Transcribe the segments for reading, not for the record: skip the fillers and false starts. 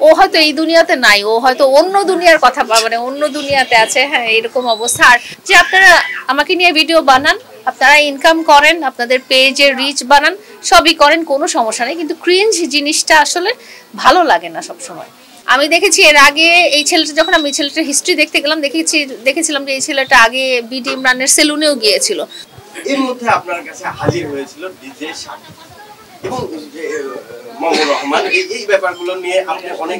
ও হয়তো এই দুনিয়াতে নাই, ও হয়তো অন্য দুনিয়ার কথা মানে অন্য দুনিয়াতে আছে। হ্যাঁ, এরকম অবস্থা। আর যে আপনারা আমাকে নিয়ে ভিডিও বানান, আপনারা ইনকাম করেন, আপনাদের পেজের রিচ বানান, সবই করেন, কোনো সমস্যা নেই, কিন্তু ক্রিঞ্জ জিনিসটা আসলে ভালো লাগে না সবসময়। আমি দেখেছি এর আগে এই ছেলেটা, যখন আমি ছেলেটার হিস্ট্রি দেখতে গেলাম, দেখেছিলাম যে এই ছেলেটা আগে বিডি ইমরানের সেলুনেও গিয়েছিল। এর মধ্যে আপনার কাছে হাজির হয়েছিল ডিজে শাকিব এবং মামুনুর রহমান। এই ব্যাপারগুলো নিয়ে আপনি অনেক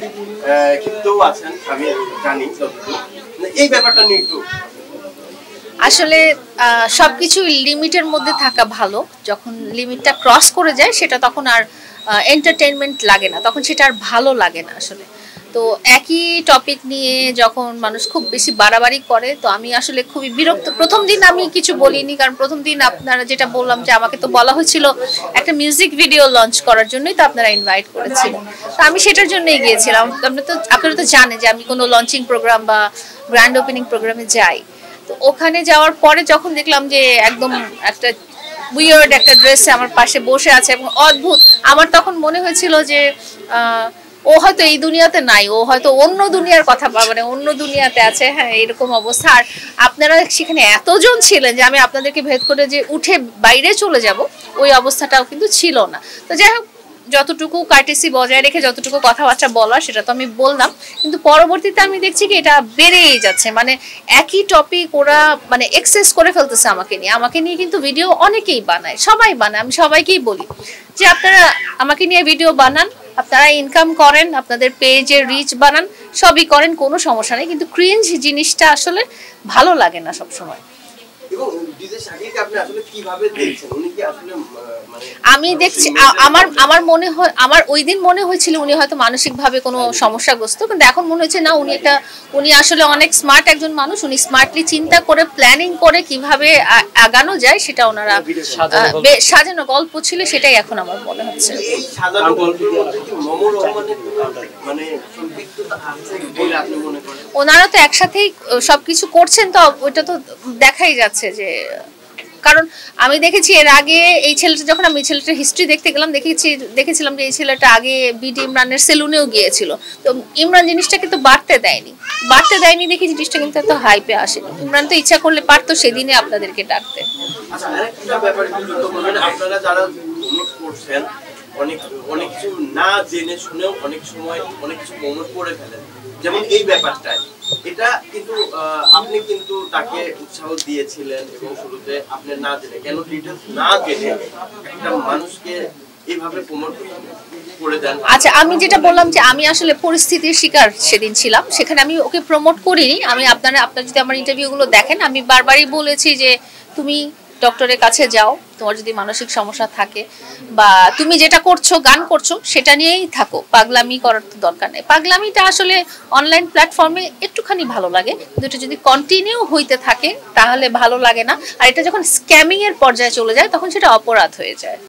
ক্ষিপ্তও আছেন, আমি জানি। এই ব্যাপারটা নিয়ে একটু আসলে সবকিছু লিমিটের মধ্যে থাকা ভালো। যখন লিমিটটা ক্রস করে যায় সেটা তখন আর এন্টারটেইনমেন্ট লাগে না, তখন সেটা আর ভালো লাগে না আসলে। তো একই টপিক নিয়ে যখন মানুষ খুব বেশি বাড়াবাড়ি করে, তো আমি আসলে খুবই বিরক্ত। প্রথম দিন আমি কিছু বলিনি, কারণ প্রথম দিন আপনারা যেটা বললাম যে আমাকে তো বলা হয়েছিল একটা মিউজিক ভিডিও লঞ্চ করার জন্যই তো আপনারা ইনভাইট করেছিলেন, তো আমি সেটার জন্যই গিয়েছিলাম। আপনারা তো জানেন যে আমি কোনো লঞ্চিং প্রোগ্রাম বা গ্র্যান্ড ওপেনিং প্রোগ্রামে যাই। তো ওখানে যাওয়ার পরে যখন দেখলাম যে একদম একটা উইয়ার্ড একটা ড্রেসে আমার পাশে বসে আছে এবং অদ্ভুত, আমার তখন মনে হয়েছিল যে ও হয়তো এই দুনিয়াতে নাই, ও হয়তো অন্য দুনিয়ার কথা মানে অন্য দুনিয়াতে আছে। হ্যাঁ, এরকম অবস্থা। আর আপনারা সেখানে এতজন ছিলেন যে আমি আপনাদেরকে ভেদ করে যে উঠে বাইরে চলে যাব, ওই অবস্থাটাও কিন্তু ছিল না। তো যাই হোক, যতটুকু কার্টেসি বজায় রেখে যতটুকু কথাবার্তা বলা সেটা তো আমি বললাম, কিন্তু পরবর্তীতে আমি দেখছি কি এটা বেড়েই যাচ্ছে। মানে একই টপিক ওরা মানে এক্সেস করে ফেলতেছে আমাকে নিয়ে কিন্তু ভিডিও অনেকেই বানায়, সবাই বানায়। আমি সবাইকেই বলি যে আপনারা আমাকে নিয়ে ভিডিও বানান, আপনারা ইনকাম করেন, আপনাদের পেজের রিচ বানান, সবই করেন, কোনো সমস্যা নেই, কিন্তু ক্রিঞ্জ জিনিসটা আসলে ভালো লাগে না সবসময়। আমি দেখছি আমার মনে হয়, আমার ওই দিন মনে হয়েছিল উনি হয়তো মানসিকভাবে কোনো সমস্যাগ্রস্ত, কিন্তু এখন মনে হচ্ছে না, উনি আসলে অনেক স্মার্ট একজন মানুষ। উনি স্মার্টলি চিন্তা করে প্ল্যানিং করে কিভাবে আগানো যায় সেটা ওনারা সাজানো গল্প ছিল, সেটাই এখন আমার মনে হচ্ছে। ওনারা তো একসাথেই সবকিছু করছেন, তো ওইটা তো দেখাই যাচ্ছে যে, কারণ আমি দেখেছি এর আগে এই ছেলেটা, যখন আমি ছেলেটার হিস্ট্রি দেখতে গেলাম, দেখেছিলাম যে এই ছেলেটা আগে বিডি ইমরানের সেলুনেও গিয়েছিল। তো ইমরান জিনিসটা কিন্তু বাড়তে দেয়নি দেখি জিনিসটা কিন্তু এত হাইপে আসেনি। ইমরান তো ইচ্ছা করলে পারতো সেদিনে আপনাদেরকে ডাকতে। আপনারা যারা করছেন অনেক কিছু না জেনে শুনেও অনেক সময় অনেক কিছু প্রমোট করে ফেলেন, যেমন এই ব্যাপারটাই। এটা কিন্তু আপনি কিন্তু তাকে উৎসাহ দিয়েছিলেন এবং শুরুতে আপনি না জেনে, কেন ডিটেইলস না জেনে একটা মানুষকে এইভাবে প্রমোট করে দেন? আচ্ছা, আমি যেটা বললাম যে আমি আসলে পরিস্থিতির শিকার সেদিন ছিলাম, সেখানে আমি ওকে প্রমোট করিনি। আপনারা যদি আমার ইন্টারভিউগুলো দেখেন, আমি বারবারই বলেছি যে তুমি ডক্টরের কাছে যাও, তোমার যদি মানসিক সমস্যা থাকে বা তুমি যেটা করছো, গান করছো, সেটা নিয়েই থাকো, পাগলামি করার তো দরকার নেই। পাগলামিটা আসলে অনলাইন প্ল্যাটফর্মে একটুখানি ভালো লাগে, কিন্তু এটা যদি কন্টিনিউ হইতে থাকে তাহলে ভালো লাগে না। আর এটা যখন স্ক্যামিং এর পর্যায়ে চলে যায় তখন সেটা অপরাধ হয়ে যায়।